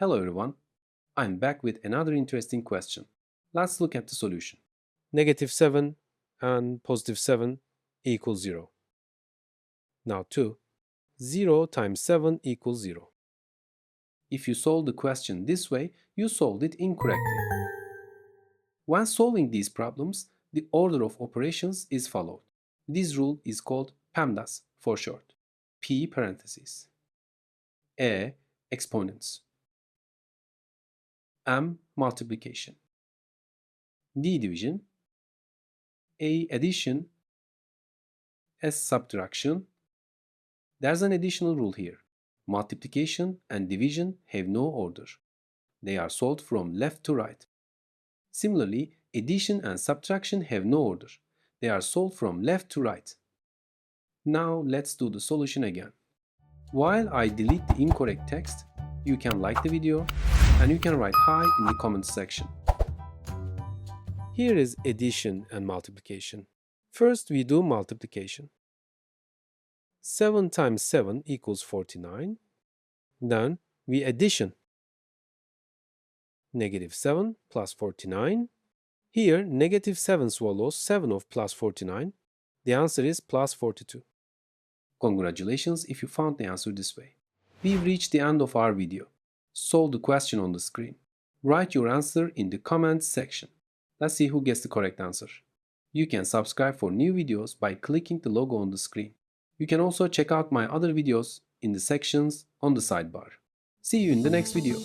Hello everyone, I'm back with another interesting question. Let's look at the solution. -7 and +7 equals 0. Now 0 times 7 equals 0. If you solve the question this way, you solved it incorrectly. When solving these problems, the order of operations is followed. This rule is called PEMDAS for short. P parentheses. E exponents. M multiplication. D division. A addition. S subtraction. There's an additional rule here. Multiplication and division have no order. They are solved from left to right. Similarly, addition and subtraction have no order. They are solved from left to right. Now let's do the solution again. While I delete the incorrect text, you can like the video and you can write hi in the comments section. Here is addition and multiplication. First we do multiplication. 7 times 7 equals 49. Then we addition. -7 plus 49. Here, -7 swallows 7 of plus 49. The answer is plus 42. Congratulations if you found the answer this way. We've reached the end of our video. Solve the question on the screen. Write your answer in the comments section. Let's see who gets the correct answer. You can subscribe for new videos by clicking the logo on the screen. You can also check out my other videos in the sections on the sidebar. See you in the next video.